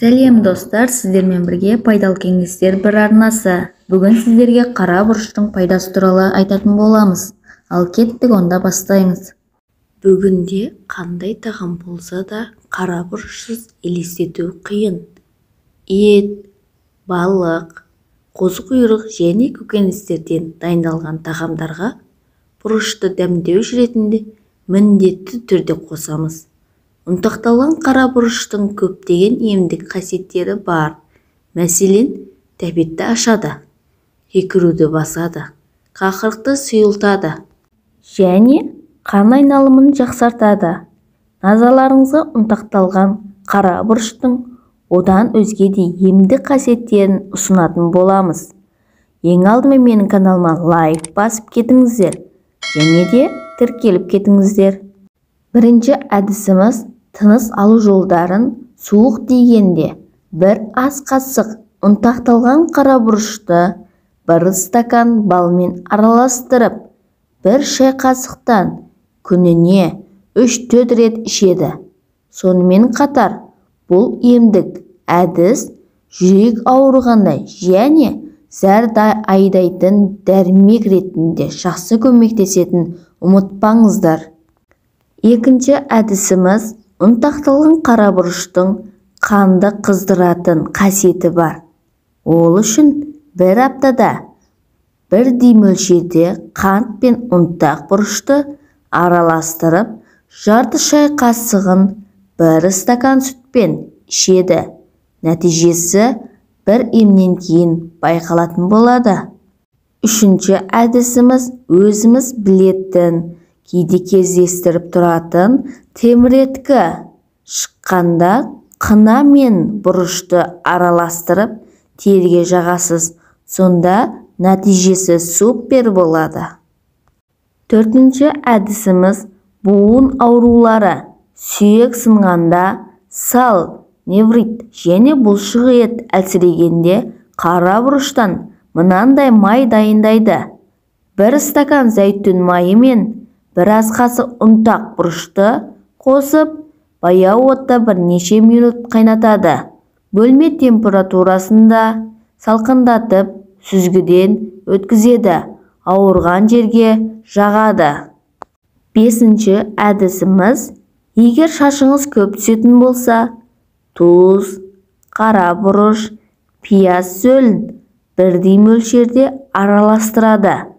Сәлем достар, сіздермен бірге пайдалы кеңестер бір арнасы. Бүгін сіздерге қара бұрыштың пайдасы туралы айтатын боламыз. Ал кеттік, онда бастаймыз. Бүгінде қандай тағам болса да қара бұрышсыз елестету қиын. Ет, балық, қозықұйрық және көкөністерден дайындалған тағамдарға бұрышты дәмдеуіш ретінде міндетті түрде қосамыз. Ұнтақталған қара бұрыштың көптеген емдік қасиеттері бар. Мәселен, диабетті ашады, кекіруді басады, қақырықты сұйылтады және қан айналымын жақсартады. Назарларыңызға ұнтақталған қара бұрыштың одан өзге де емдік қасиеттерін ұсынатын боламыз. Ең алдымен менің каналыма лайк басып кетіңіздер және де тіркеліп кетіңіздер. Бірінші әдісіміз тыныс алу жолдарын суық дегенде бір ас қасық ұнтақталған қара бұрышты бір стакан балмен араластырып, бір шай қасықтан күніне 3-4 рет ішеді. Сонымен қатар бұл емдік әдіс жүрек ауырғанда және зәр айдайтын дәрмек ретінде жақсы көмектесетін ұмытпаңыздар. Екінші әдісіміз ұнтақталған қара бұрыштың қанды қыздыратын қасиеті бар. Ол үшін бір аптада бірдей мөлшерде қант пен ұнтақ бұрышты араластырып, жарты шай қасығын бір стакан сүтпен ішеді. Нәтижесі бір емнен кейін байқалатын болады. Үшінші әдісіміз өзіміз білетін, кейде кездестіріп тұратын теміреткі шыққанда қына мен бұрышты араластырып терге жағасыз. Сонда нәтижесі супер болады. Төртінші әдісіміз буын аурулары, сүйек сынғанда, сал, неврит және бұлшық ет әлсірегенде қара бұрыштан мынандай май дайындайды. Бір стакан зәйтүн майы мен бір ас қасық ұнтақ бұрышты қосып, баяу отта бірнеше минут қайнатады. Бөлме температурасында салқындатып, сүзгіден өткізеді. Ауырған жерге жағады. Бесінші әдісіміз, егер шашыңыз көп түсетін болса, тұз, қара бұрыш, пияз сөлін бірдей мөлшерде араластырады.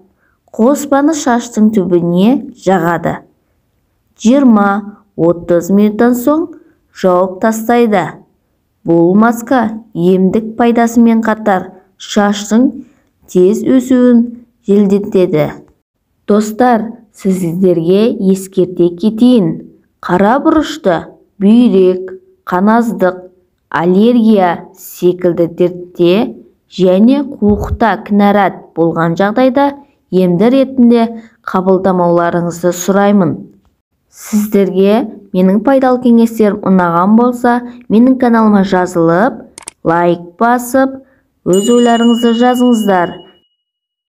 Қоспаны шаштың түбіне жағады. 20-30 минуттан соң жауып тастайды. Бұл маска емдік пайдасымен қатар шаштың тез өсуін желдетеді. Достар, сіздерге ескерте кетейін. Қара бұрышты бүйрек, қаназдық, аллергия секілді дертте және қуықта кінәрат болған жағдайда емді ретінде қабылдамауларыңызды сұраймын. Сіздерге менің пайдалы кеңестерім ұнаған болса, менің каналыма жазылып, лайк басып, өз ойларыңызды жазыңыздар.